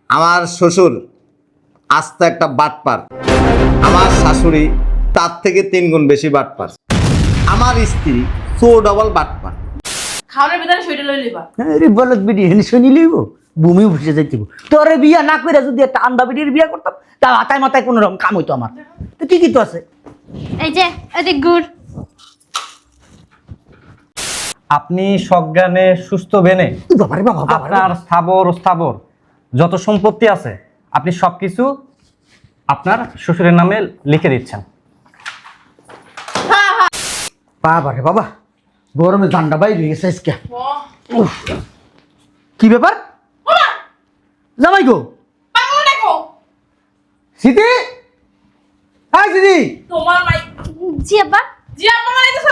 আমার শ্বশুর আস্ত একটা বাটপার, আমার শাশুড়ি তার থেকে 3 গুণ বেশি বাটপার, আমার স্ত্রী 4 ডবল বাটপার। খাওয়ানোর ভিতরে শরীরে লই লইবা। আরে বলত বিডি হেন শুনি লইব ভূমি উঠে যাইতেব। তোরে বিয়া না কইরা যদি একটা আন্দা বিডির বিয়া করতাম তা মাথায় মাথায় কোনো রকম কাম হইতো আমার। তো ঠিকই তো আছে। এই যে এদিক গুড়। আপনি সজ্ঞানে সুস্থ বেনে বাবারে বাবা আপনার স্থাবর যত সম্পত্তি আছে আপনি সবকিছু আপনার শ্বশুরের নামে লিখে দিচ্ছেন। বাবারে বাবা গরমে ঠান্ডা বাইরে গেছে আজকে। কি ব্যাপার জামাই গো? পাগল দেখো সিটি হাই সিটি। তোমার মাই জি আব্বা। জি আম্মা মাইতেছ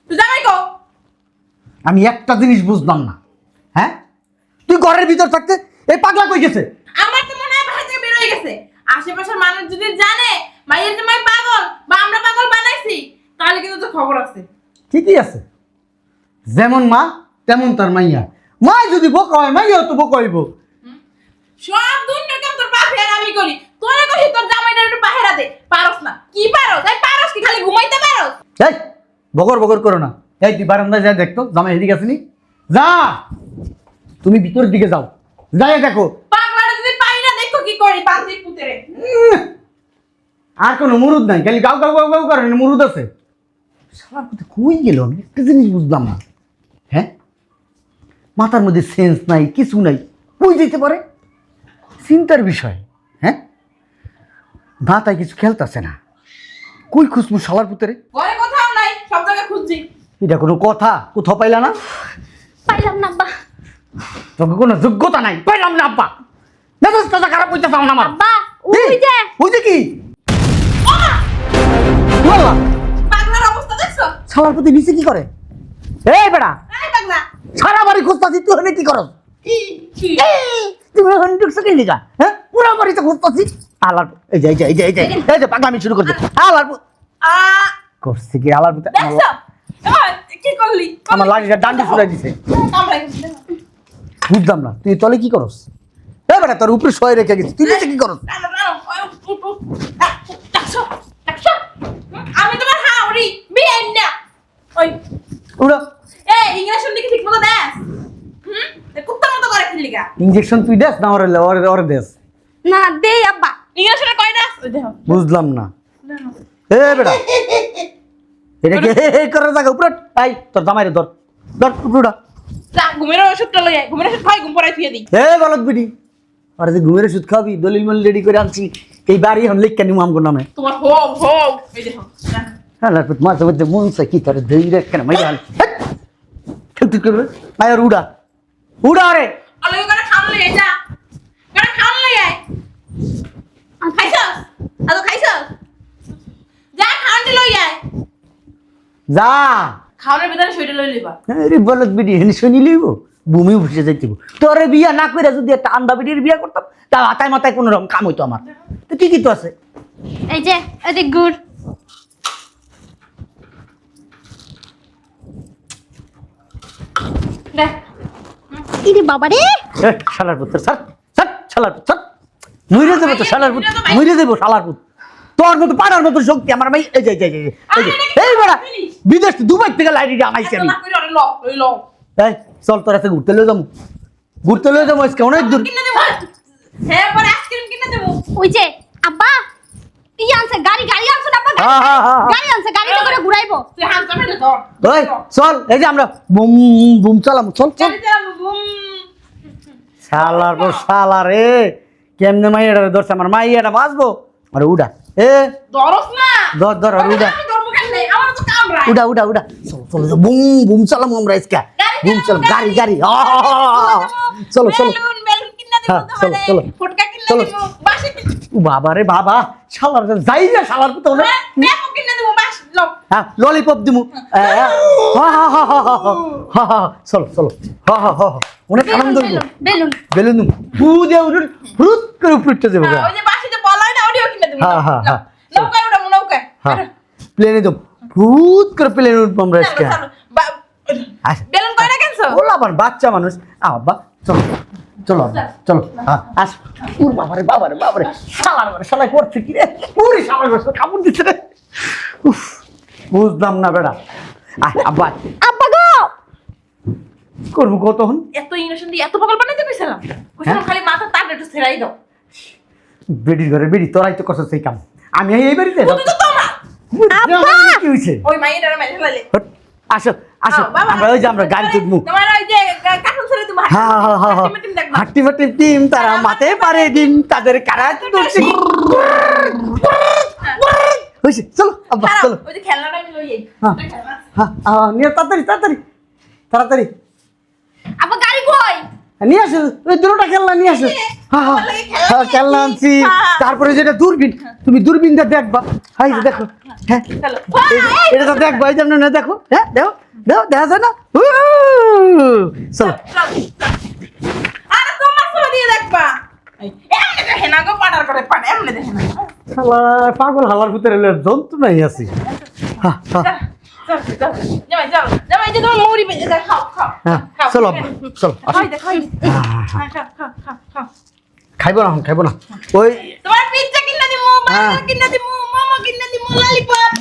তুই জামাই কো। আমি একটা জিনিস বুঝলাম না, হ্যাঁ তুই ঘরের ভিতর থাকতে এই পাগলা কই গেছে? আমার তো মনে হয় বাসা থেকে বের হয়ে গেছে। আশেপাশের মানুষ যদি জানে মাইয়ের জামাই পাগল বা আমরা পাগল বানাইছি তাহলে কিন্তু তো খবর আছে। ঠিকই আছে, যেমন মা তেমন তার মাইয়া। মা যদি বোকা হয় মাইয়াও তো বোকা হইব। সব দুনিয়া কাম তোর বাপে আর আমি করি। তোরে কইছি তোর জামাইটা একটু বাহিরা দে। পারস না। কি পারস? এই পারস কি খালি ঘুমাইতে পারস? এই বগর বগর করো না। এই তুই বারান্দায় যা দেখতো জামাই এদিকে আসেনি? যা তুমি ভিতরের দিকে যাও, যাই দেখো। পাগলাটা যদি পাই না দেখো কি করি পান্তির পুতেরে। আর কোনো মুরুদ নাই, খালি গাও গাও গাও গাও করেন মুরুদ আছে। সারা কথা কই গেল আমি একটা জিনিস বুঝলাম না, হ্যাঁ মাথার মধ্যে সেন্স নাই কিছু নাই, কই যেতে পারে? চিন্তার বিষয়। হ্যাঁ মাথায় কিছু খেলতেছে না, কই খুশবু শালার পুতরে? ঘরে কোথাও নাই, সব জায়গায় খুঁজছি। এটা কোনো কথা? কোথাও পাইলা না? পাইলাম না আব্বা। তোকে কোনো যোগ্যতা নাই, পাইলাম না আব্বা। মেজাজটা খারাপ হইতে চাও না আমার। আব্বা ওই যে ওই যে কি ওমা বললা পাগলার অবস্থা দেখছো? শালার পুতে নিচে কি করে? এই বেড়া এই পাগলা সারা বাড়ি খুঁজতাছি, তুই হলে কি করস? কি তুমি ঢুকছো কি লিগা? হ্যাঁ পুরো বাড়িতে খুঁজতাছি। আলার এই যে এই যে এই যে এই যে এই যে পাগলামি শুরু করছে। আলার আ করছে কি আলার পুতে? দেখছো? ওই কি করলি? আমার লাঠিটা ডান্ডি ছুড়াই দিছে। কামড়াই গেছে। বুঝলাম না তুই তলে কি করস? এই বেটা তোর উপরে শয় রেখে গেছিস, তুই নিচে কি করস? টানো, টানো, ওই, উঠ, উঠ। দেখছো? দেখছো? আমি তোমার হাওড়ি বিয়ে না ওই উড়া এই ইংরেজি দিকে ঠিক মতো দেখ কুত্তার মতো করে খেলি গা ইনজেকশন তুই দেস না ওরে ওরে ওরে দেস? না দেই আব্বা। ইংরেজি কয় দেখ ওই দেখো বুঝলাম না। এ বেটা এটা কে করে জায়গা উপরে? এই তোর জামাইরে ধর ধর উপরেটা। যা ঘুমের ওষুধটা লই আয় ঘুমের ওষুধ খাই ঘুম পড়াই থুয়ে দিই এ বলত বিডি আরে যে ঘুমের ওষুধ খাবি দলিল মল রেডি করে আনছি, এই বাড়ি এখন লিখ কেন আমগো নামে? তোমার হোম হোম এই দেখো হ্যাঁ লাট মাঝে মধ্যে মন চাই কি তোর ধৈর্য কেন মাইরা আন খেলতে করবে আয়ার উড়া উড়া রে। আলো করে খাওন লই আয় যা করে খাওন লই আয় খাইছস আলো খাইছস যা খাওন লই আয় যা খাওনের ভিতরে শরীরে লই লইবা। আরে বলত বিডি হেন শুনি লইব ভূমি উঠে যাইতেব। তোরে বিয়া না কইরা যদি একটা আন্দা বিডির বিয়া করতাম তা মাথায় মাথায় কোনো রকম কাম হইতো আমার। তো ঠিকই তো আছে। এই যে এদিক গুড়। দেখ ইরে বাবা রে। এ শালার পুত্র স্যার স্যার শালার পুত্র মইরে দেব তো শালার পুত্র মইরে দেব শালার পুত্র। তোর মতো পাড়ার মতো শক্তি আমার মাই এই যে এই যে এই যে এই বড়া বিদেশ দুবাই থেকে লাইটি আনাইছি আমি। না কইরা ল লই ল এই চল তোর কাছে ঘুরতে লয়ে যাবো আজকে অনেক দূর। কিনে দেব হ্যাঁ পরে আইসক্রিম কিনে দেব ওই যে আব্বা ই আনছে গাড়ি আনছে না আব্বা হ্যাঁ, হ্যাঁ, হ্যাঁ, হ্যাঁ। গাড়ি আনছে গাড়িতে করে ঘুরাইবো। তুই হাত চাপে ধর ওই চল এই যে আমরা বুম বুম চালাম চল চল। গাড়ি চালাবো বুম শালার পর শালা রে কেমনে মাইয়াটা ধরছে আমার মাইয়াটা বাঁচবো আরে উড়া এ দরস না ধর ধর আর উড়া আমি ধরবো কেন আমার তো কামড়ায় উড়া উড়া উড়া চলো চলো বুম বুম চালাম আমরা আজকে বুম চল গাড়ি গাড়ি চলো চলো বেলুন বেলুন কিনে দেব হ্যাঁ, চলো, তাহলে চলো। ফুটকা কিনে চলো। দেব বাসি ও বাবা রে বাবা শালার যাই না শালার পুতো না। মেকো কিনে দেব বাস লো হ্যাঁ ললিপপ দিমু চলো চলো অনেক আনন্দ হইব। বেলুন বেলুন ফু দিয়ে উঠুন হুট করে উপরে যাবো ওই যে বাসিতে বলাই না ওডিও কিনে দেব হ্যাঁ, হ্যাঁ, হ্যাঁ। নৌকায় উড়াবো নৌকায় হ্যাঁ প্লেনে তো ভূত করে প্লেনে উঠবো আমরা আজকে। বেলুন কয়টা কিনছো বললাম বাচ্চা মানুষ আব্বা চলো চলো আব্বা, চলো হ্যাঁ আস ওর বাবারে বাবারে বাবারে শালার বারে শালা করছে কি রে পুরি শালার বারে কাপড় দিচ্ছে রে উফ বুঝলাম না বেটা আব্বা আব্বা গো করবো কতক্ষণ এত ইনোশন দিয়ে এত পাগল বানাইতে কইছিলাম কইছিলাম খালি মাথা তার একটু ছেড়াই দাও বেডির ঘরে বেডি তোরাই তো করছো সেই কাম আমি এই বাড়িতে তুই তো তোমার কি হয়েছে ওই মাইয়ের মাইরে লাইলে আসো আসো আমরা ওই যে আমরা গাড়ি তুলবো তোমার ওই যে কার্টুন ছেড়ে তুমি হাট্টি ফাটি টিম তারা মাতে পারে ডিম তাদের কারা তুলছে হয়েছে চলো আব্বা চলো ওই যে খেলনাটা আমি লই হ্যাঁ হ্যাঁ নিয়ে তাড়াতাড়ি তাড়াতাড়ি তাড়াতাড়ি আব্বা গাড়ি কই নিয়ে আসো ওই দুটোটা খেলনা নিয়ে আসো হ্যাঁ খেলনা আনছি তারপরে যেটা দূরবীন তুমি দূরবীনটা দেখবা হাই দেখো হ্যাঁ চলো এটা তো দেখবা এই জন্য না দেখো হ্যাঁ দেখো দেখো দেখা যায় না চলো আরে তোমার ছবি দিয়ে দেখবা এমনি দেখে না গো পাড়ার করে পাড়ে এমনি দেখে না শালা পাগল হালার ভিতরে জন্তু নাই আছি হ্যাঁ হ্যাঁ জামাই যে তোমার মৌরি বেজে দেখ খাও খাও হ্যাঁ চলো আব্বা চলো আসো খাই দে খাও খাইবো না খাইবো না ওই তোমার পিজ্জা কিনা দিমু বার্গার কিনা দিমু মোমো কিনা দিমু ললিপপ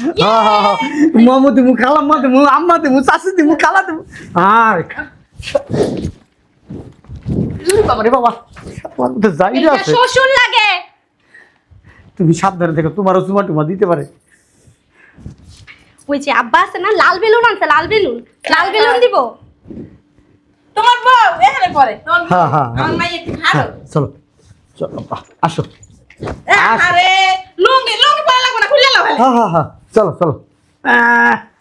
মামু দিমু খালাম্মা দিমু আম্মা দিমু শাশু দিমু খালা দিমু আর বাবারে বাবা আমার তো যাই এটা আছে শ্বশুর লাগে তুমি সাবধানে দেখো তোমারও চুমা টুমা দিতে পারে ওই যে আব্বা আছে না লাল বেলুন আনছে লাল বেলুন দিব তোমার বউ এখানে পড়ে হ্যাঁ হ্যাঁ আমার মাই একটু হারো চলো চলো আব্বা, আসো আরে লুঙ্গি লুঙ্গি পরা লাগবে না খুলে লাও হ্যাঁ হ্যাঁ হ্যাঁ চলো চলো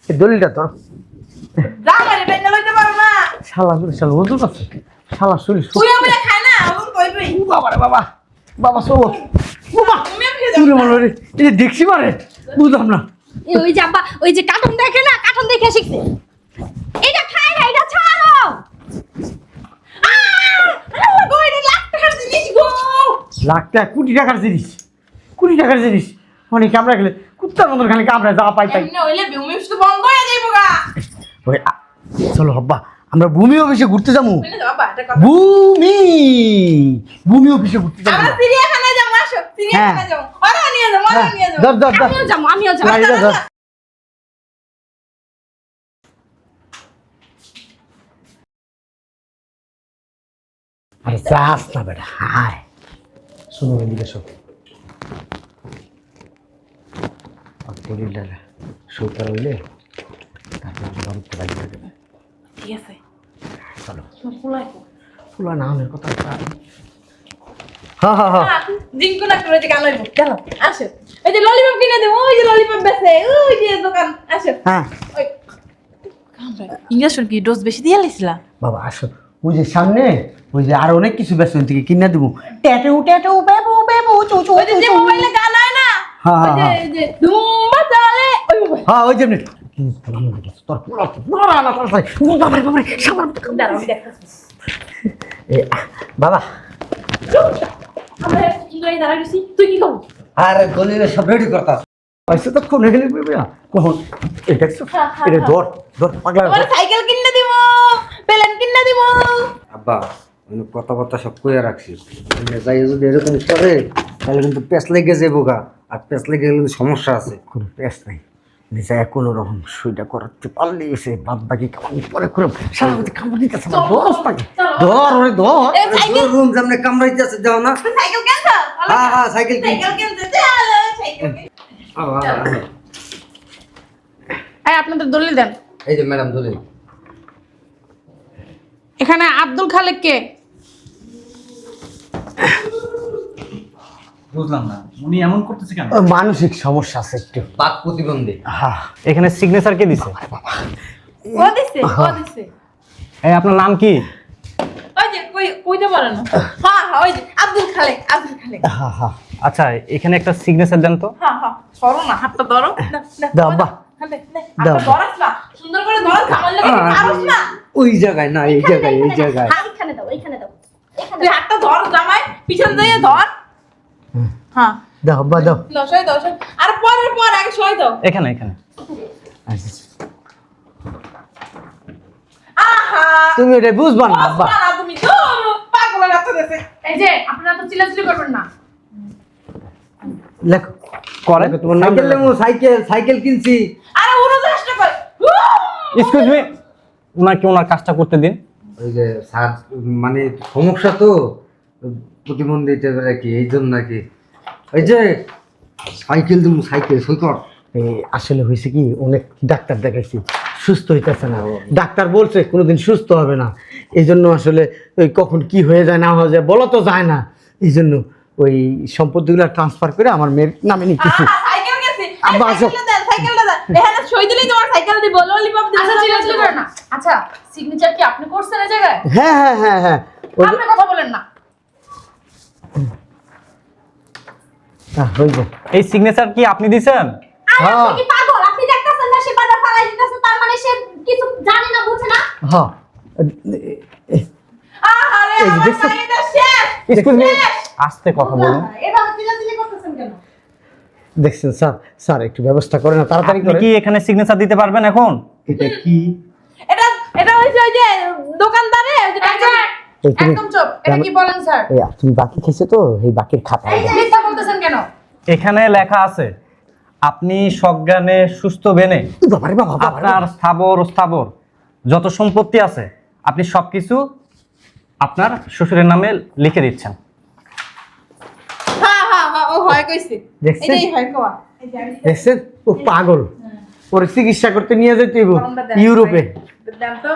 এই দলিলটা ধরো জামাই রে বেন্না লইতে পারো না শালা শালা ওজন আছে শালা শরীর তুই আমি খাই না ওরকম কইবি বাবারে বাবা বাবা চলো বাবা তুমি খেয়ে তুই মনে রে এই দেখছি মারে বুঝলাম না ওই যে আব্বা ওই যে কার্টুন দেখে না কার্টুন দেখে শিখছে এটা খায় না এটা ছাড়ো গো এটা লাখ টাকার জিনিস গো লাখ টাকা কোটি টাকার জিনিস অনেক কামড়া গেলে কুত্তার মতন খালি কামড়া যা পাই তাই এমনি হইলে বিউমি শুধু বন্ধ হয়ে যাইবো গা ওই চলো আব্বা আমরা ভূমি অফিসে ঘুরতে যাবো শুনে দাও বাবা এটা কথা ভূমি অফিসে ঘুরতে যাবো আমরা চিড়িয়াখানায় যাবো আসো চিড়িয়াখানায় যাবো ওরা নিয়ে যাবো ওরা নিয়ে যাবো ধর ধর ধর আমিও যাবো গাড়িটা ধর আরে যাস না বেটা হায় শুনো এদিকে শোক শোকার হইলে তারপর বাড়িতে লাগিয়ে দেবে ঠিক আছে চলো তোমার ফুলাই কো ফুলা নামের কথা হ্যাঁ হ্যাঁ হ্যাঁ জিঙ্কু না করে যে গান লইবো চলো আসো ওই যে ললিপপ কিনে দেবো ওই যে ললিপপ বেচে ওই যে দোকান আসো হ্যাঁ ওই ইঞ্জেকশন কি ডোজ বেশি দিয়ে লাইছিলা বাবা আসো ওই যে সামনে ওই যে আর অনেক কিছু ব্যস্ত থেকে কিনে দেবো ট্যাটু ট্যাটু বেবু বেবু চুচু ওই যে মোবাইলে গান হয় না হ্যাঁ, ওই যে হ্যাঁ, এই যে ধুম্বা চলে ওই মোবাইল হ্যাঁ ওই যেমনি তোর পুরো না বাবারে বাবারে সাবার দাঁড়াও আমি দেখতেছি বাবা আমরা ইন্দ্রাই দাঁড়াই গেছি তুই কি করবি আরে গলিরে সব রেডি করতা পয়সা তো কোনে গেলি কখন এই দেখছো এটা ধর ধর পাগলা তোমার সাইকেল কিনে দিব প্লেন কিনে দিব আব্বা আমি কথাবার্তা সব কইয়া রাখছি যাই যদি এরকম করে তাহলে কিন্তু পেঁচ লেগে যাবো গা আর পেঁচ লেগে গেলে কিন্তু সমস্যা আছে কোনো পেস নাই নিজে কোনো রকম সুইটা করাতে পারলে এসে বাদ বাকি কামানি পরে করে সারা মধ্যে কামড় দিতেছে না দশ টাকা ধর ওরে ধর এই সাইকেল রুম সামনে কামড়াইতে আছে যাও না সাইকেল কিনছ হ্যাঁ হ্যাঁ সাইকেল কি সাইকেল কিনতে চলো সাইকেল এই আপনাদের দলিল দেন এই যে ম্যাডাম দলিল এখানে আব্দুল খালেক কে বুঝলাম না উনি এমন করতেছে কেন মানসিক সমস্যা আছে একটু বাক প্রতিবন্ধী হ্যাঁ এখানে সিগনেচার কে দিছে ও দিছে এই আপনার নাম কি ওই যে কইতে পারে না হ্যাঁ হ্যাঁ ওই যে আব্দুল খালেক হ্যাঁ হ্যাঁ আচ্ছা এখানে একটা সিগনেচার দেন তো হ্যাঁ হ্যাঁ সরো না হাতটা ধরো না না দাও আব্বা। দাও। ধরাস না সুন্দর করে ধরাস কামড় লাগে পারস না ওই জায়গায় না এই জায়গায় এই জায়গায় এইখানে দাও এইখানে দাও তুই হাতটা ধর জামাই পিছন দিয়ে ধর হ্যাঁ দাও আব্বা দাও দশই আর পরের পর আগে সই দাও এখানে এখানে আহা তুমি এটা বুঝবা না আব্বা। বুঝবা না তুমি ধুর, পাগলের রাস্তা দেশে। এই যে আপনারা তো চিল্লাচিল্লি করবেন না। লেখো করেন লেখো, তোমার সাইকেল নেবো, সাইকেল কিনছি। আরে উড়ো চেষ্টা কর। এক্সকিউজ মি, ওনাকে ওনার কাজটা করতে দিন। ওই যে স্যার মানে সমস্যা তো প্রতিবন্ধী টাইপের আর কি, এই জন্য আর কি। ওই যে সাইকেল দেবো, সাইকেল সই কর। এই আসলে হয়েছে কি, অনেক ডাক্তার দেখাইছি, সুস্থ হইতেছে না। ডাক্তার বলছে কোনোদিন সুস্থ হবে না। এই জন্য আসলে ওই কখন কি হয়ে যায় না হয়ে যায় বলা তো যায় না। এই জন্য ওই সম্পত্তিগুলো ট্রান্সফার করে আমার মেয়ের নামে নিতেছি। আহা, সাইকেল গেছে। আব্বা, আসো। সাইকেলটা দেন। এখানে সই দিলেই তোমার সাইকেল দিব, ললিপপ দিব। আচ্ছা চিল্লাচিল্লি করেন না। আচ্ছা সিগনেচার কি আপনি করছেন এই জায়গায়? হ্যাঁ হ্যাঁ হ্যাঁ হ্যাঁ ওই যে- আপনি কথা বলেন না। হইব। এই সিগনেচার কি আপনি দিছেন? আরে আপনি হ্যাঁ। কি পাগল? আপনি দেখতেছেন না সে বারবার ফালাই দিতেছে, তার মানে সে কিছু জানে না, বুঝে না? হ্যাঁ আহারে এই যে আমার দেখছো? বাড়িটা শেষ। এক্সকিউজ মি, আস্তে কথা বলুন। এভাবে চিল্লাচিল্লি করতেছেন কেন? দেখছেন স্যার, স্যার একটু ব্যবস্থা করে না তাড়াতাড়ি আপনি করে। কি এখানে সিগনেচার দিতে পারবেন এখন? এটা কি? এটা এটা হইছে ওই যে দোকানদারে ওই যে এই যে, এই তুমি একদম চুপ। এটা কি বলেন স্যার? এই তুমি বাকি খেয়েছো তো, এই বাকির খাতা। এই যে মিথ্যা বলতেছেন কেন? এখানে লেখা আছে আপনি সজ্ঞানে সুস্থ বেনে বাবারে বাবা, বাবারে আপনার স্থাবর যত সম্পত্তি আছে আপনি সবকিছু আপনার শ্বশুরের নামে লিখে দিচ্ছেন। হ্যাঁ হ্যাঁ হ্যাঁ, ও হয় কইছে। দেখছেন? এটাই হয় কোয়া। এই যে আমি- দেখছেন ও পাগল, ওর চিকিৎসা করতে নিয়ে যেতে হইব আমরা দেন। ইউরোপে। দেন তো।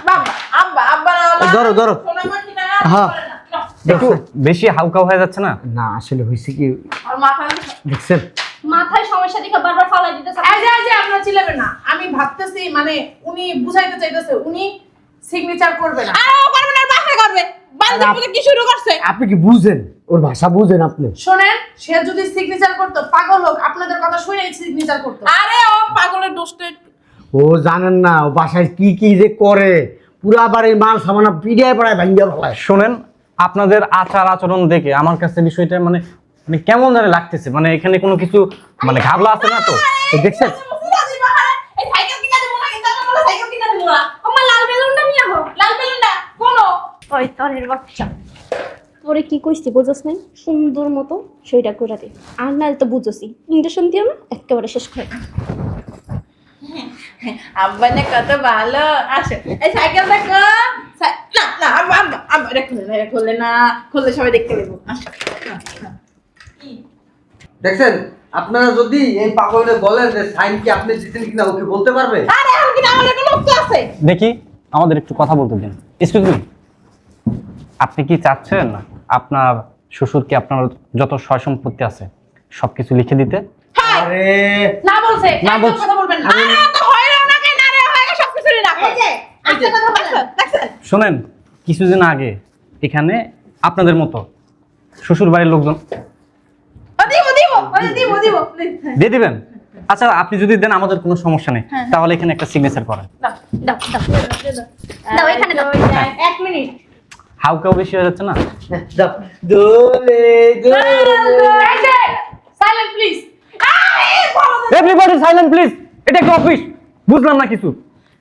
বাবা, আব্বা, আব্বা না হলো। ধরো, ধরো। সোনা মাটি না, হ্যাঁ। করে না। নাও। একটু বেশি হালকা হয়ে যাচ্ছে না? না আসলে হয়েছে কি, আর মাথা দেখছেন মাথায় সমস্যা দেখে বারবার ফালাই দিতেছে। এই যে আপনারা চিল্লাবেন না। আমি ভাবতেছি মানে উনি বুঝাইতে চাইতেছে উনি সিগনেচার করবে না। আরে ও করবে না, বাসা করবে। বান্ধব পুজো কি শুরু করছে? আপনি কি বুঝেন, ওর ভাষা বুঝেন আপনি? শোনেন, সে যদি সিগনেচার করতো, পাগল হোক, আপনাদের কথা শুনে সিগনেচার করতো। আরে ও পাগলের দোষটা ও জানেন না ও বাসায় কি কি যে করে, পুরা বাড়ির মাল সামানা পিড়িয়ায় পড়ায় ভাঙ্গিয়া ফেলায়। শোনেন, আপনাদের আচার আচরণ দেখে আমার কাছে বিষয়টা মানে মানে কেমন জানি লাগতেছে। মানে এখানে কোনো কিছু মানে ঘাবলা আছে না তো? তো দেখছেন এই সাইকেল কিনা দেবো না, কিন্তু আমার বলে সাইকেল কিনা দেবো না। আমার লাল বেলুনটা নিয়ে আহ। লাল বেলুনটা কোনো ওই তরের বাচ্চা, তোরে কি কইছি বুঝছ নাই? সুন্দর মতো সেইটা করে দে, আর না তো বুঝছি ইন্ডাকশন দিও না, একেবারে শেষ করে দাও। আব্বা না কত ভালো। আসো এই সাইকেল দেখো। না না আব্বা আব্বা আব্বা এটা খুলে না, এটা খুললে না, খুললে সবাই দেখতে পাবো। আসো কি? দেখছেন, আপনারা যদি এই পাগলে বলেন যে সাইন কি আপনি দিচ্ছেন কিনা, ওকে বলতে পারবে? আরে এখন কিনা আমাদের কোনো লোক আছে? দেখি আমাদের একটু কথা বলতে দিন। এক্সকিউজ মি, আপনি কি চাচ্ছেন আপনার শ্বশুরকে আপনার যত সয় সম্পত্তি আছে সবকিছু লিখে দিতে? হ্যাঁ। আরে না বলছে, না একদম বলছে। কথা বলবেন না। আরে তো হয়রাও না কেন, আরে হয় সব কিছু রাখো। এই যে আস্তে কথা বলেন। দেখছেন? শোনেন, কিছুদিন আগে এখানে আপনাদের মতো শ্বশুর বাড়ির লোকজন ও দিব দিব, ওই দিব দিব। দিয়ে দিবেন। আচ্ছা, আপনি যদি দেন আমাদের কোনো সমস্যা নেই, তাহলে এখানে একটা সিগনেচার করেন। দাও দাও দাও, এখানে দাও। এক মিনিট। হাউকাও বেশি হয়ে যাচ্ছে না? দাও। দোলে দোলে এই যে সাইলেন্ট প্লিজ। আরে বলো তো। এভরিবডি সাইলেন্ট প্লিজ, এটা একটা অফিস। বুঝলাম না কিছু।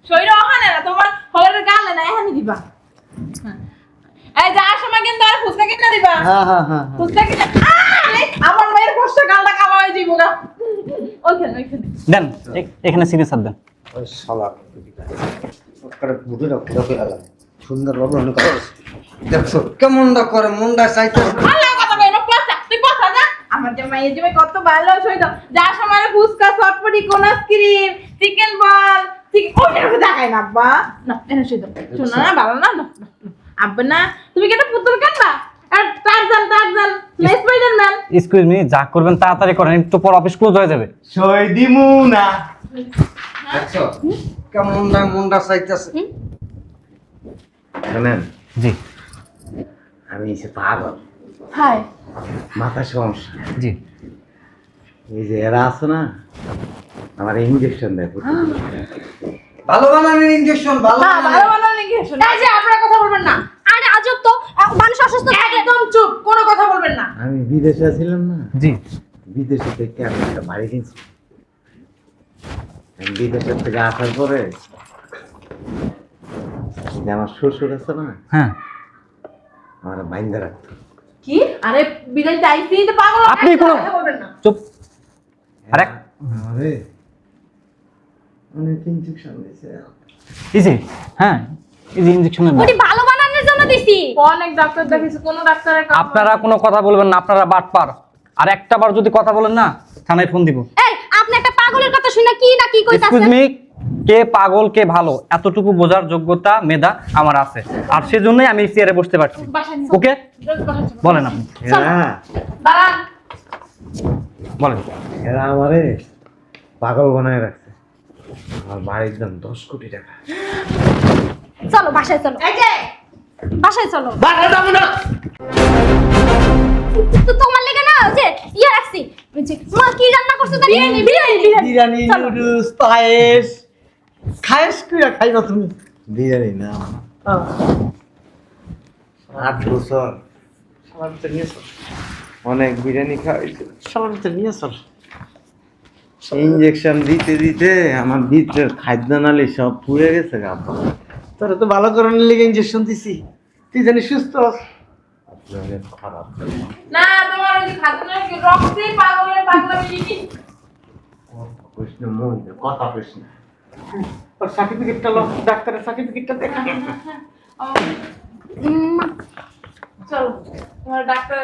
শরীর ওখানে না, তোমার হলের গালে না, এখানে দিবা। এই যে আসো মা, কিন্তু আর ফুসকা কিনা দিবা। হ্যাঁ হ্যাঁ হ্যাঁ ফুসকা কিনা। আরে আমার মায়ের কষ্ট গালটা কামা হয়ে যাইবো গা। ওইখানে ওইখানে। দেন, এখানে সিগনেচার দেন। ওই শালা ওর বুঝে রাখো, সুন্দর বাবু অনেক দেখছো কেমনটা করে, মনটা চাইতে। আল্লাহ কথা কই না, পচা তুই পচা যা। আমার যে মায়ের যে কত ভালো সইতো। যা সময় ফুসকা, চটপটি, কোন আইসক্রিম, চিকেন বল, ঠিক ওইটা দেখাই না আব্বা। না এনে সইতো। শোনো না, ভালো না, না, না, না। আব্বা না, তুমি কি একটা পুতুল কাটবা? আর Tarzan Tarzan, Spiderman. Excuse me, যা করবেন তাড়াতাড়ি করেন, একটু পর অফিস ক্লোজ হয়ে যাবে। সই দিমু না। দেখছো কেমনটা মনটা চাইতেছে। জানেন জি আমি সে পাগল, হাই। মাথা সমস্যা। জি। এই যে এরা আছে না, আমার ইঞ্জেকশন দেয় প্রতিদিন। ভালো বানানোর ইনজেকশন, ভালো না, ভালো বানানোর। ভালো নাকি শোনো। এই যে আপনারা কথা বলবেন না। আরে আজব তো, মানুষ অসুস্থ থাকলে একদম চুপ, কোনো কথা বলবেন না। আমি বিদেশে ছিলাম না, জি। বিদেশে থেকে আমি একটা বাড়ি কিনছি। আমি বিদেশের থেকে আসার পরে যে আমার শ্বশুর আছে না, হ্যাঁ আমার বাইন্দা রাখতো। কি আরে বিদায় চাইছি তো পাগল আপনি একটা কোনো- কথা বলবেন না চুপ। আরে আরে অনেক ইনজেকশন দিয়েছে। এই যে, হ্যাঁ এই যে ইনজেকশনের ওটি ভালো বানানোর জন্য দিছি। অনেক ডাক্তার দেখিয়েছি কোনো ডাক্তারের কাজ আপনারা কোনো কথা বলবেন না, আপনারা বাটপার। আর একটা বার যদি কথা বলেন না, থানায় ফোন দিব। এই আপনি একটা পাগলের কথা শুনে কি না কি এক্সকিউজ কইতাছেন? মি, কে পাগল কে ভালো এতটুকু বোঝার যোগ্যতা মেধা আমার আছে, আর সেজন্যই আমি চেয়ারে বসতে পারছি। বাসায় নিয়ে ওকে বলেন আপনি, হ্যাঁ, দাঁড়ান বলেন। এরা আমারে পাগল বানায় রাখছে। আমার বাড়ির দাম 10 কোটি টাকা। চলো বাসায় চলো, এই যে বাসায় চলো। বাড়ি যাবো না। তো তোমার লেগে না ওই যে ইয়ে রাখছি, ওই যে মা কি রান্না করছো জানি? বিরিয়ানি। বিরিয়ানি, নুডলস, পায়েস খায়েস কইরা খাইবা তুমি। বিরিয়ানি না, 8 বছর সালামতে নিয়ে চল, অনেক বিরিয়ানি খাওয়াইছে। সালামতে নিয়ে চল। ইনজেকশন দিতে দিতে আমার ভিতরের খাদ্য নালী সব পুড়ে গেছে গা। তোরা তো ভালো করানোর লেগে ইনজেকশন দিছি, তুই জানি সুস্থ আছিস। অনেক খারাপ। না তোমার ওই যে খাদ্যের রক্তে পাগলের পাগলামি লিখি কৃষ্ণ মন কথা কৃষ্ণ। ওর সার্টিফিকেটটা লো, ডাক্তারের সার্টিফিকেটটা দেখা। চলো তোমার ডাক্তার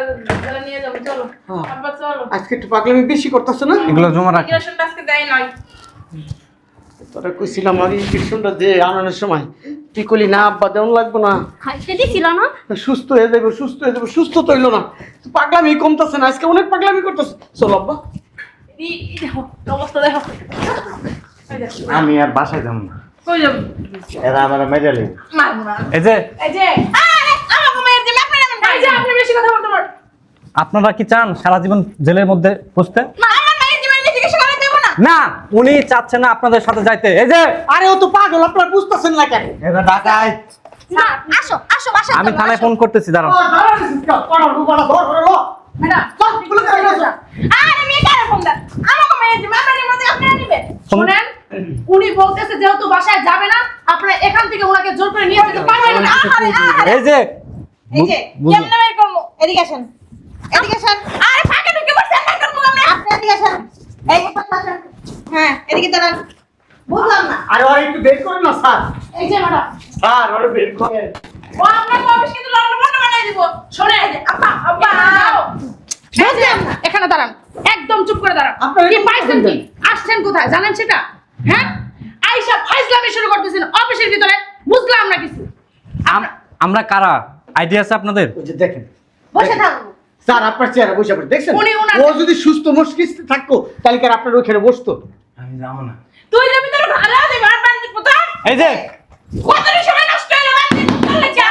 নিয়ে যাবো চলো হ্যাঁ। আব্বা চলো আজকে একটু পাগলামি বেশি করতেছ না? এগুলো জমা রাখ। ইনজেকশনটা আজকে দেয় নয় তোরা কইছিলাম আগে ইনজেকশনটা দে আনানোর সময়, তুই কইলি না আব্বা দেওয়ান লাগবো না, খাইতে দিছিল না? সুস্থ হয়ে যাবে, সুস্থ হয়ে যাবে, সুস্থ তো হইলো না। তুই পাগলামি কমতেছে না, আজকে অনেক পাগলামি করতেছে। চল আব্বা। দেখো অবস্থা দেখো এই দেখো। আমি আর বাসায় যাবো না, কই যাবো এরা আমার মেজা লেগে। মারবো না এই যে এই যে আরে আমাকে মেরে দিলে আপনি নেবেন এই যে আপনি বেশি কথা বলতে পারেন আপনারা কি চান সারা জীবন জেলের মধ্যে বসতে? আমার মায়ের জীবনে চিকিৎসা করে দেবো না না, উনি চাচ্ছেন না আপনাদের সাথে যাইতে। এই যে আরে ও তো পাগল, আপনারা বুঝতেছেন না কেন? এরা ডাকায়। না আসো আসো বাসায় আমি চলো, থানায় আসো। ফোন করতেছি, দাঁড়ান। ম্যাডাম আরে মেয়ে কারে ফোন দেন আমাকে মেরে দিবে আপনার মধ্যে আপনি নেবেন শুনেন উনি বলতেছে যেহেতু বাসায় যাবে না আপনারা এখান থেকে ওনাকে জোর করে নিয়ে যেতে পারবেন না। এই যে এই যে বুঝুন। কেমনে বের করব এদিকে আসেন আরে ফাঁকে ঢুকে পড়ছে বের করব আমরা আপনি এদিকে আসেন এই যে পাশে আসেন হ্যাঁ এদিকে দাঁড়ান বুঝলাম না আরে ওর একটু বের করেন না স্যার। এই যে ম্যাডাম স্যার ওরে বের করেন। ও আপনার অফিস কিন্তু লন্ডন বানাই দিব শোনে আব্বা আব্বা বুঝলাম না এখানে দাঁড়ান একদম চুপ করে দাঁড়ান আপনারা কি কি পাইছেন কি করছেন? আসছেন কোথায় জানেন সেটা হ্যাঁ আইসা ফাইজলামি শুরু করতেছেন অফিসের ভিতরে বুঝলাম না কিছু আমরা কারা আইডিয়া আছে আপনাদের? ওই যে দেখেন বসে থাকবো স্যার, আপনার চেহারা বসে পড়ে দেখছেন, উনি ওনার- ও যদি সুস্থ মস্তিষ্ক থাকতো তাহলে কি আর আপনার ওখানে বসতো? আমি যাবো না। তুই যাবি তোর ভালো আছে বার বান্দি পুত্র এই যে কতদিন সময় নষ্ট হলো বান্দি চলে যা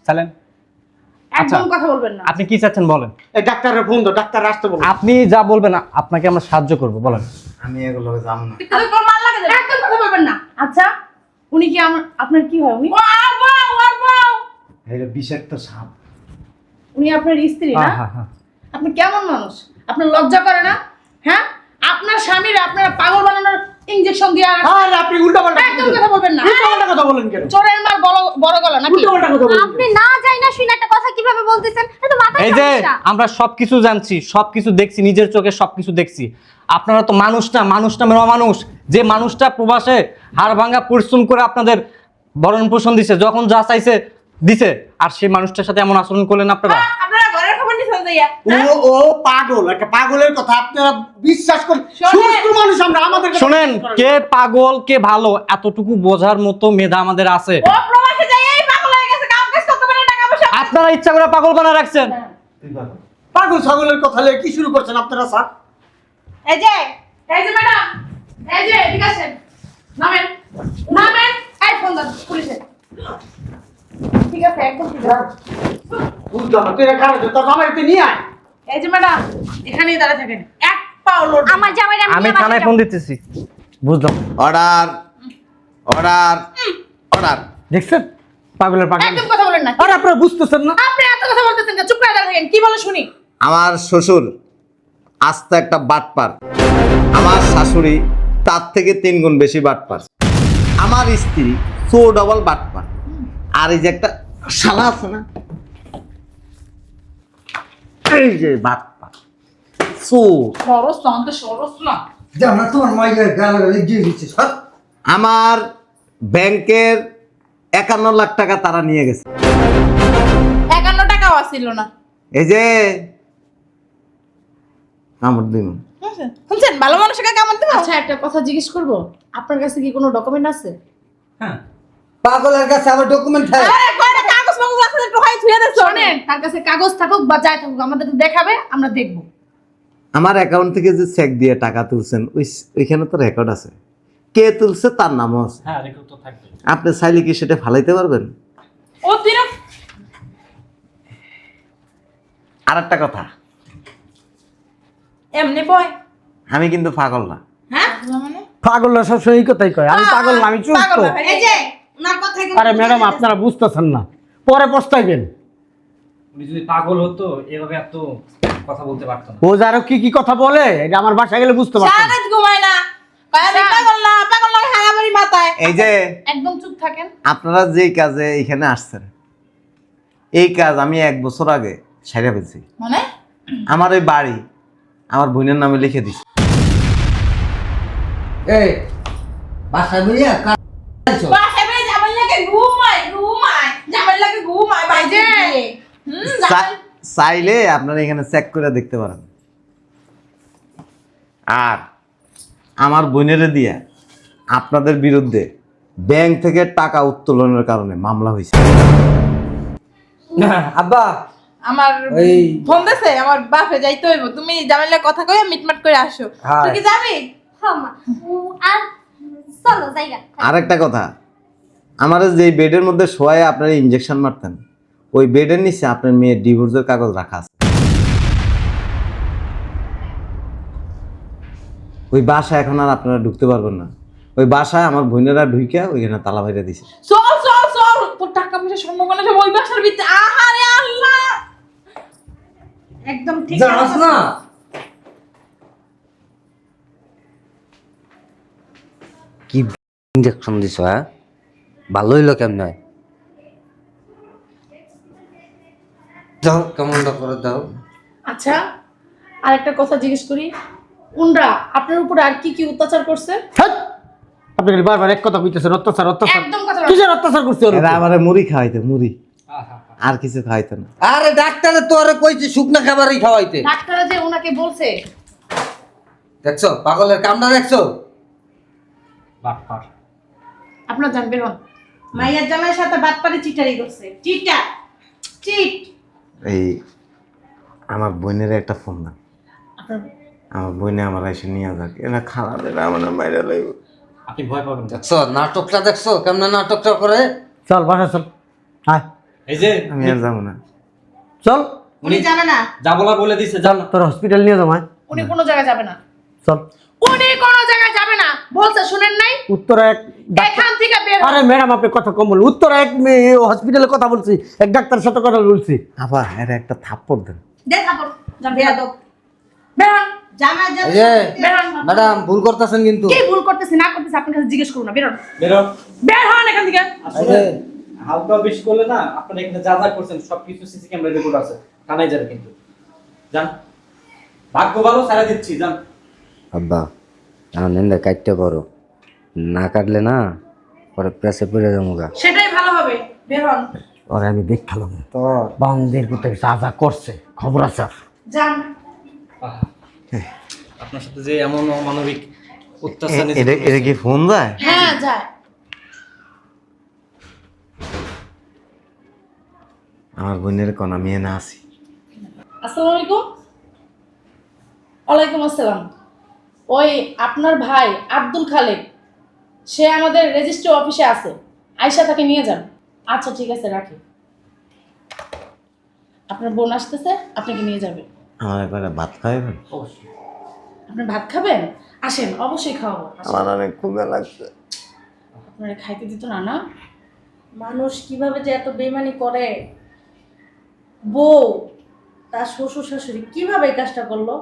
চালেন। আচ্ছা, একদম কথা বলবেন না আপনি কি চাচ্ছেন বলেন। এই ডাক্তারের ফোন দাও, ডাক্তার আসতে বলো। আপনি যা বলবেন আপনাকে আমরা সাহায্য করব, বলেন। আমি এগুলো যাবো না। তুই তোর মাল লাগে দে একদম কথা বলবেন না আচ্ছা উনি কি আপনার কি হয় উনি ও আব্বা এটা বিষাক্ত সাপ। উনি আপনার স্ত্রী না হ্যাঁ হ্যাঁ। আপনি কেমন মানুষ আপনার লজ্জা করে না হ্যাঁ আপনার স্বামীর আপনার পাগল বানানোর ইনজেকশন দিয়ে আরে আপনি উল্টাপাল্টা একদম কথা বলবেন না উল্টাপাল্টা কথা বলেন কেন? চোরের মাল বড় বড় গলা নাকি উল্টাপাল্টা কথা বলেন আপনি কেন? না যাই না শুনে একটা কথা কিভাবে বলতেছেন? এটা তো মাথায় এই যে সমস্যা। আমরা সবকিছু জানছি, সবকিছু দেখছি, নিজের চোখে সবকিছু দেখছি। আপনারা তো মানুষ না, মানুষ নামের অমানুষ। যে মানুষটা প্রবাসে হাড় ভাঙা পরিশ্রম করে আপনাদের ভরণ পোষণ দিছে, যখন যা চাইছে দিছে, আর সেই মানুষটার সাথে এমন আচরণ করলেন আপনারা। আপনারা ঘরের খবর নিছেন যাইয়া ও পাগল, একটা পাগলের কথা আপনারা বিশ্বাস করেন? শোনেন। সুস্থ মানুষ আমরা, আমাদের কথা শোনেন, বিশ্বাস করেন। কে পাগল কে ভালো এতটুকু বোঝার মতো মেধা আমাদের আছে। ও প্রবাসে যাই এই পাগল হয়ে গেছে কাম কাজ করতে পারে না টাকা পয়সা আপনারা ইচ্ছা করে পাগল বানায় রাখছেন। তুই পাগল। পাগল ছাগলের কথা নিয়ে কি শুরু করছেন আপনারা স্যার? এই যে এই যে ম্যাডাম এই যে ঠিক আছে নামেন নামেন এই ফোন দাও পুলিশে ঠিক আছে একদম ঠিক আছে বুঝলাম না, তুই এখানে তোর জামাইকে নিয়ে আয়। এই যে ম্যাডাম এখানেই দাঁড়া থাকেন এক পাও লোড আমার জামাইরা আমি থানায় ফোন দিতেছি, বুঝলাম। Order order order. দেখছেন পাগলের পাগল। একদম কথা বলেন না আরে আপনারা বুঝতেছেন না? আপনি এত কথা বলতেছেন কেন? চুপ করে দাঁড়া থাকেন কি বলে শুনি আমার শ্বশুর আস্ত একটা বাটপার, আমার শাশুড়ি তার থেকে 3 গুণ বেশি বাটপার, আমার স্ত্রী 4 ডবল বাটপার। আর এই যে একটা শালা আছে না, এই যে বাটপার চোর, সরস না অন্ত সরস না। যা না তোমার মাইয়া গালাগালি দিয়ে দিচ্ছে সব। আমার ব্যাংকের 51 লাখ টাকা তারা নিয়ে গেছে। 51 টাকাও আসিল না। এই যে কামড় দিন, শুনছেন ভালো মানুষকে কেমন দেবো? আচ্ছা একটা কথা জিজ্ঞেস করব, আপনার কাছে কি কোনো ডকুমেন্ট আছে? হ্যাঁ পাগলের কাছে আবার ডকুমেন্ট থাকে? আরে কয়টা কাগজ মাগজ আছে একটু হয় ছুঁয়ে দেছো। শোনেন, তার কাছে কাগজ থাকুক বা যাই থাকুক আমাদের দেখাবে, আমরা দেখব। আমার অ্যাকাউন্ট থেকে যে চেক দিয়ে টাকা তুলছেন ওইখানে তো রেকর্ড আছে, কে তুলছে তার নামও আছে। হ্যাঁ রেকর্ড তো থাকবে। আপনি চাইলে কি সেটা ফালাইতে পারবেন? ও তিরক আর একটা কথা, এমনি বয়। আমি কিন্তু পাগল না। হ্যাঁ মানে পাগলরা সবসময় এই কথাই কয়, আমি পাগল না, আমি চুপ পাগল তো। না, এই যে ওনার কথা আরে ম্যাডাম আপনারা বুঝতেছেন না, পরে পস্তাইবেন। উনি যদি পাগল হতো এভাবে এত কথা বলতে পারতো না। ও যারা কি কি কথা বলে এটা আমার বাসায় গেলে বুঝতে পারছেন। সারা রাত ঘুমায় না, কয় আমি পাগল না, পাগল না হারামারি মাথায়। এই যে একদম চুপ থাকেন। আপনারা যেই কাজে এখানে আসছেন, এই কাজ আমি 1 বছর আগে সেরে ফেলছি। মানে আমার এই বাড়ি আমার বোনের নামে লিখে দিছি। এই বাসা মিলিয়া কাটছো? বাসায় বেশ জামাই লাগে ঘুমায় জামাই লাগে ঘুমায় বাইরে। চাইলে আপনারা এখানে চেক করে দেখতে পারেন। আর আমার বোনেরে দিয়ে আপনাদের বিরুদ্ধে ব্যাংক থেকে টাকা উত্তোলনের কারণে মামলা হয়েছে। আব্বা আমার ওই ফোন দিছে আমার বাপে যাইতে হইব, তুমি জামাই লাগে কথা কইয়া মিটমাট করে আসো। হ্যাঁ। তুই কি যাবি? হ্যাঁ মা, আর চলো জায়গা। আর একটা কথা, আমার যে বেডের মধ্যে শোয়ায় আপনারা ইঞ্জেকশন মারতেন, ওই বেডের নিচে আপনার মেয়ের ডিভোর্সের কাগজ রাখা আছে। ওই বাসায় এখন আর আপনারা ঢুকতে পারবেন না। ওই বাসায় আমার বোনেরা ঢুইকা ওইখানে তালা বাইরে দিছে। চল চল চল, তোর টাকা পয়সা স্বর্ণ গয়না সব ওই বাসার ভিতরে। আহারে আল্লাহ, একদম ঠিক জানাস আছে না কি ইনজেকশন দিছ? হ্যাঁ ভালো হইলো কেমন? দাও কেমনটা করে দাও। আচ্ছা আর একটা কথা জিজ্ঞেস করি, উনরা আপনার উপরে আর কি কি অত্যাচার করছে? হ্যাট! আপনি খালি বারবার এক কথা কইতেছেন, অত্যাচার অত্যাচার। একদম কথা বলবেন। কিসের অত্যাচার করছে ওর উপর? এরা আমার মুড়ি খাওয়াইতে, মুড়ি, আর কিছু খাওয়াইতো না। আরে ডাক্তারে তোরে কইছি শুকনা খাবারই খাওয়াইতে। ডাক্তার যে ওনাকে বলছে। দেখছো পাগলের কামটা দেখছো? বাটপার। আপনার জান বের হন। মাইয়ার জামাইয়ের সাথে বাটপারি চিটারি করছে। চিটা চিট। এই আমার বোনের একটা ফোন দাও, আপনার আমার বোনে আমার এসে নিয়ে যাক। এরা খারাপ, এরা আমার মাইরা লাগবে। আপনি ভয় পাবেন না। দেখছো নাটকটা দেখছো কেমন নাটকটা করে? চল বাসা চল, আয় এই যে আমি আর যাবো না। চল, উনি যাবে না। যা বলা বলে দিছে, জান। তোর হসপিটাল নিয়ে যাও, আয় উনি কোনো জায়গায় যাবে না। চল। উনি কোনো জায়গায় যাবে না বলছে, শুনেন নাই? উত্তরা এক ডাক্তার। এখান থেকে বের হন। আরে ম্যাডাম আপনি কথা কম বলুন। উত্তরা এক হসপিটালে কথা বলছি, এক ডাক্তারের সাথে কথা বলছি। আবার এরা একটা থাপ্পড় দেন। দে খাবো জান বেয়াদব। বের হন। জামাই এই যে বের হন। ম্যাডাম ভুল করতেছেন কিন্তু। কি ভুল করতেছি না করতেছি আপনার কাছে জিজ্ঞেস করুন না। বের হন। বেরো। বের হন এখান থেকে। এই যে হালকা বেশি করলে না, আপনারা এখানে যা যা করছেন সবকিছু সিসি ক্যামেরা রেকর্ড আছে, কানাই যাবে কিন্তু। যান, ভাগ্য ভালো, সারা দিচ্ছি, যান। আব্বা নিন্দা কাটতে পারো, না কাটলে না পরে প্রেসে পড়ে যাবো গা। সেটাই ভালো হবে। বের হন। ওরে আমি দেখালাম তো বান্দের কোথায় যা যা করছে, খবর আছে আর। যান। আহা, আপনার সাথে যে এমন অমানবিক অত্যাচার এটা কি ফোন যায়? হ্যাঁ যায়। আমার বোনের কোন আমি না আছি। আসসালামু আলাইকুম। ওয়ালাইকুম আসসালাম। ওই আপনার ভাই আব্দুল খালেক, সে আমাদের রেজিস্ট্রি অফিসে আছে, আয়শা তাকে নিয়ে যান। আচ্ছা ঠিক আছে, রাখি। আপনার বোন আসতেছে, আপনাকে নিয়ে যাবে। আমার একবারে ভাত খাইবেন? অবশ্যই। আপনি ভাত খাবেন? আসেন, অবশ্যই খাওয়াবো। আসেন। আমার অনেক ক্ষুধা লাগছে। আপনারা খাইতে দিত না না? মানুষ কিভাবে যে এত বেইমানি করে, বউ তার শ্বশুর শাশুড়ি কিভাবে এই কাজটা করলো?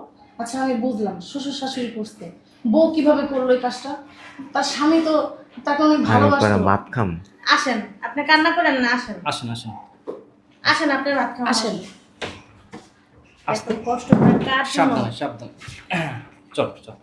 আচ্ছা আমি বুঝলাম শ্বশুর শাশুড়ি করতে, বউ কিভাবে করলো এই কাজটা? তার স্বামী তো তাকে অনেক আমি ভালোবাসতো। করে ভাত খাম। আসেন, আপনি কান্না করেন না, আসেন আসেন আসেন আসেন, আপনি ভাত খান, আসেন। এত কষ্ট করে কার জন্য? সাবধানে সাবধানে চল চল